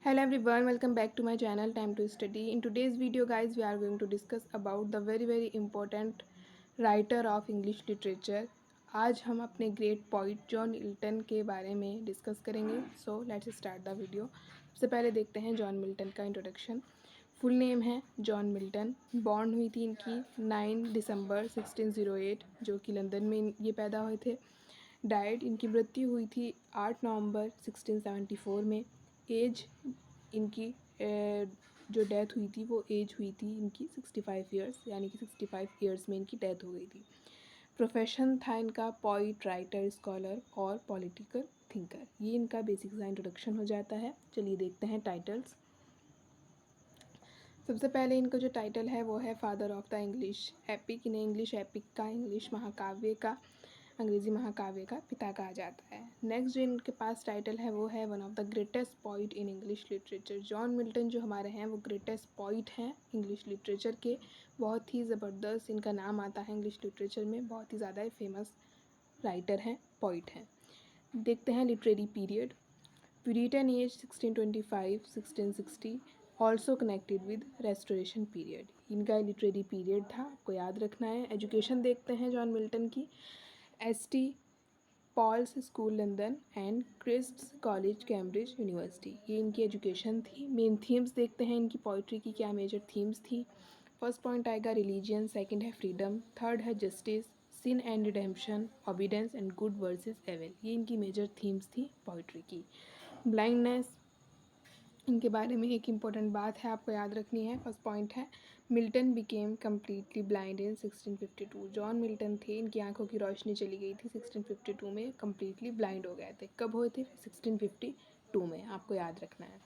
Hello everyone, welcome back to my channel Time to Study. In today's video guys, we are going to discuss about the very important writer of English literature. आज हम अपने great poet John Milton के बारे में discuss करेंगे. So let's start the video. सबसे पहले देखते हैं जॉन मिल्टन का इंट्रोडक्शन. फुल नेम है जॉन मिल्टन. बॉर्न हुई थी इनकी 9 दिसंबर 1608 जो कि लंदन में ये पैदा हुए थे. डाइड इनकी मृत्यु हुई थी 8 नवंबर 1674 में. एज इनकी जो डेथ हुई थी वो एज हुई थी इनकी 65 ईयर्स, यानी कि 65 ईयर्स में इनकी डेथ हो गई थी. प्रोफेशन था इनका पोइट, राइटर, स्कॉलर और पॉलिटिकल थिंकर. ये इनका बेसिक सा इंट्रोडक्शन हो जाता है. चलिए देखते हैं टाइटल्स. सबसे पहले इनका जो टाइटल है वो है father of the English epic. इन्हें इंग्लिश एपिक का, इंग्लिश महाकाव्य का, अंग्रेजी महाकाव्य का पिता कहा जाता है. नेक्स्ट जो इनके पास टाइटल है वो है one of the greatest poet in English literature. John Milton जो हमारे हैं वो ग्रेटेस्ट पोइट हैं इंग्लिश लिटरेचर के. बहुत ही ज़बरदस्त इनका नाम आता है इंग्लिश लिटरेचर में. बहुत ही ज़्यादा फेमस राइटर हैं, पोइट हैं. देखते हैं literary period. Puritan age 1625-1660, also connected with restoration period. इनका लिटरेरी पीरियड था, आपको याद रखना है. एजुकेशन देखते हैं जॉन मिल्टन की. S T Paul's school London and Christ's college Cambridge university, ये इनकी एजुकेशन थी. मेन थीम्स देखते हैं इनकी पोइट्री की क्या मेजर थीम्स थी. फर्स्ट पॉइंट आएगा रिलीजियन, सेकंड है फ्रीडम, थर्ड है justice, sin and redemption, obedience and good versus evil. ये इनकी मेजर थीम्स थी पोइट्री की. ब्लाइंडनेस, इनके बारे में एक इम्पॉर्टेंट बात है आपको याद रखनी है. फर्स्ट पॉइंट है मिल्टन बिकेम कम्प्लीटली ब्लाइंड इन 1652. जॉन मिल्टन थे, इनकी आंखों की रोशनी चली गई थी 1652 में. कम्प्लीटली ब्लाइंड हो गए थे. कब हुए थे? 1652 में, आपको याद रखना है.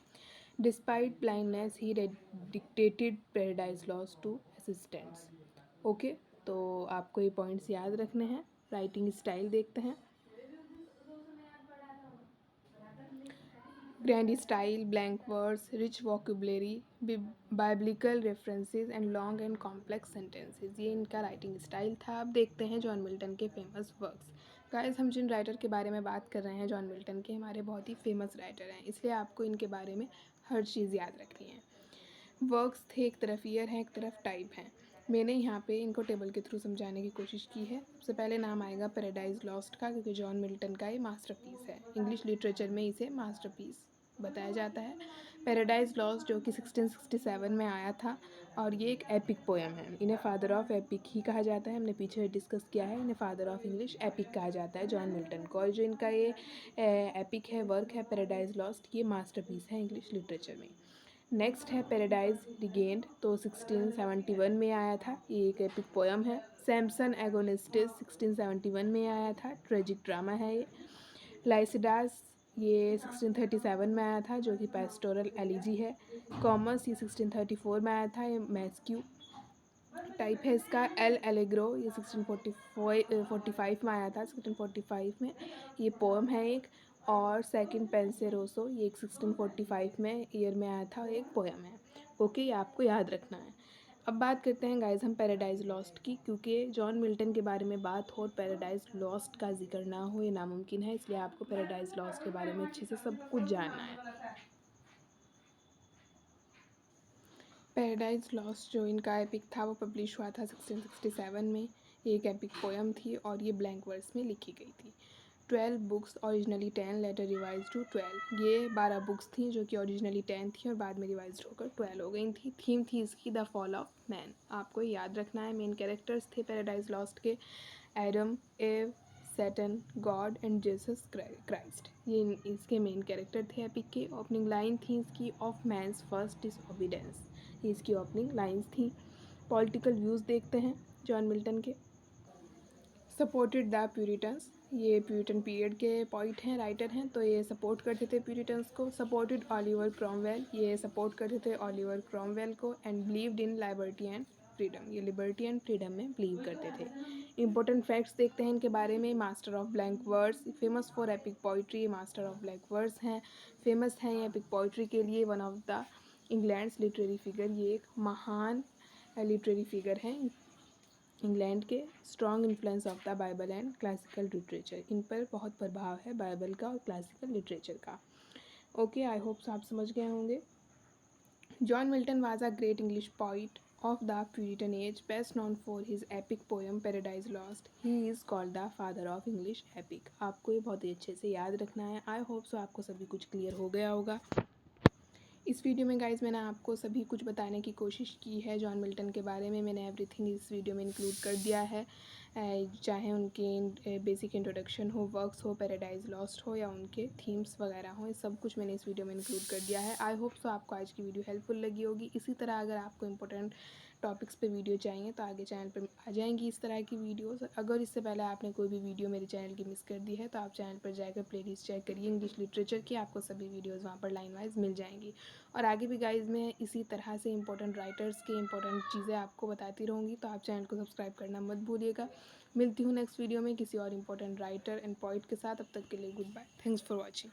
Despite blindness he dictated paradise lost to assistants. Okay, तो आपको ये पॉइंट्स याद रखने हैं. राइटिंग स्टाइल देखते हैं. Grand style, blank words, rich vocabulary, biblical references and long and complex sentences, ये इनका राइटिंग स्टाइल था. अब देखते हैं जॉन मिल्टन के फेमस वर्क्स. गाइस, हम जिन राइटर के बारे में बात कर रहे हैं जॉन मिल्टन के, हमारे बहुत ही फेमस राइटर हैं, इसलिए आपको इनके बारे में हर चीज़ याद रखनी है. वर्क्स थे, एक तरफ ईयर हैं, एक तरफ टाइप हैं. मैंने यहाँ पे इनको टेबल के थ्रू समझाने की कोशिश की है. सबसे पहले नाम आएगा पैराडाइज लॉस्ट का, क्योंकि जॉन मिल्टन का ये मास्टरपीस है. इंग्लिश लिटरेचर में इसे मास्टरपीस बताया जाता है. पैराडाइज लॉस्ट जो कि 1667 में आया था, और ये एक एपिक पोएम है. इन्हें फादर ऑफ एपिक ही कहा जाता है. हमने पीछे डिस्कस किया है, इन्हें फादर ऑफ इंग्लिश एपिक कहा जाता है जॉन मिल्टन को. और जो इनका ये एपिक है, वर्क है पैराडाइज लॉस्ट, ये मास्टरपीस है इंग्लिश लिटरेचर में. नेक्स्ट है पैराडाइज रिगेंड, तो 1671 में आया था. ये एक एपिक पोएम है. सैमसन एगोनिस्टिस 1671 में आया था, ट्रेजिक ड्रामा है ये. लाइसिडास ये 1637 में आया था, जो कि पेस्टोरल एलिजी है. कॉमर्स ये 1634 में आया था, ये मैस्क्यू टाइप है इसका. एल एलेग्रो ये 1645 में आया था, 1645 में. ये पोएम है एक. और सेकंड पेंसेरोसो ये एक 1645 में ईयर में आया था, एक पोएम है. ओके, ये आपको याद रखना है. अब बात करते हैं गाइज हम पैराडाइज लॉस्ट की, क्योंकि जॉन मिल्टन के बारे में बात हो, पैराडाइज लॉस्ट का जिक्र ना हो ये नामुमकिन है. इसलिए आपको पैराडाइज लॉस्ट के बारे में अच्छे से सब कुछ जानना है. पैराडाइज लॉस्ट जो इनका एपिक था वो पब्लिश हुआ था 1667 में. ये एक एपिक पोएम थी और ये ब्लैंक वर्स में लिखी गई थी. 12 books, originally 10, later revise to 12. ये 12 बुक्स थी जो कि ओरिजिनली 10 थी और बाद में रिवाइज होकर 12 हो गई थी. थीम थी इसकी द फॉल ऑफ मैन. आपको याद रखना है. मेन कैरेक्टर्स थे पैराडाइज लॉस्ट के Adam, Eve, Satan, God and Jesus Christ. ये इसके मेन कैरेक्टर थे एपिक के. ओपनिंग लाइन थी इसकी, ऑफ मैंस फर्स्ट डिसओबीडेंस. ये इसकी ओपनिंग लाइन्स थी. पॉलिटिकल व्यूज़ देखते हैं जॉन मिल्टन के. सपोर्टेड द प्यूरिटन्स, ये प्यूरिटन पीरियड के पॉइंट हैं, राइटर हैं, तो ये सपोर्ट करते थे प्यूरिटन्स को. सपोर्टेड ऑलिवर क्रॉमवेल, ये सपोर्ट करते थे ऑलिवर क्रॉमवेल को. And believed in liberty and freedom, ये लिबर्टी एंड फ्रीडम में बिलीव करते थे. इंपॉर्टेंट फैक्ट्स देखते हैं इनके बारे में. Master of blank words, famous for epic poetry. Master of blank words हैं, फेमस हैं ये एपिक पोइट्री के लिए. One of the England's literary figure, ये एक महान लिटरेरी फिगर हैं इंग्लैंड के. Strong influence of the Bible and classical literature, इन पर बहुत प्रभाव है बाइबल का और क्लासिकल लिटरेचर का. ओके, आई होप सो आप समझ गए होंगे। John Milton was a great English poet of the Puritan age, best known for his epic poem Paradise Lost. He is called the father of English epic. आपको ये बहुत ही अच्छे से याद रखना है। आई होप सो आपको सभी कुछ क्लियर हो गया होगा। इस वीडियो में गाइज मैंने आपको सभी कुछ बताने की कोशिश की है जॉन मिल्टन के बारे में। मैंने एवरीथिंग इस वीडियो में इंक्लूड कर दिया है, चाहे उनके बेसिक इंट्रोडक्शन हो, वर्क्स हो, पैराडाइज लॉस्ट हो या उनके थीम्स वगैरह हो, सब कुछ मैंने इस वीडियो में इंक्लूड कर दिया है। आई होप सो आपको आज की वीडियो हेल्पफुल लगी होगी। इसी तरह अगर आपको इंपॉर्टेंट टॉपिक्स पे वीडियो चाहिए तो आगे चैनल पर आ जाएंगी इस तरह की वीडियोस। अगर इससे पहले आपने कोई भी वीडियो मेरे चैनल की मिस कर दी है तो आप चैनल पर जाकर प्लेलिस्ट चेक करिए इंग्लिश लिटरेचर की, आपको सभी वीडियोस वहाँ पर लाइन वाइज मिल जाएंगी। और आगे भी गाइज मैं इसी तरह से इंपॉर्टेंट राइटर्स की इंपॉर्टेंट चीज़ें आपको बताती रहूँगी, तो आप चैनल को सब्सक्राइब करना मत भूलिएगा। मिलती हूँ नेक्स्ट वीडियो में किसी और इंपॉर्टेंट राइटर एंड पॉइट के साथ। अब तक के लिए goodbye, thanks for watching.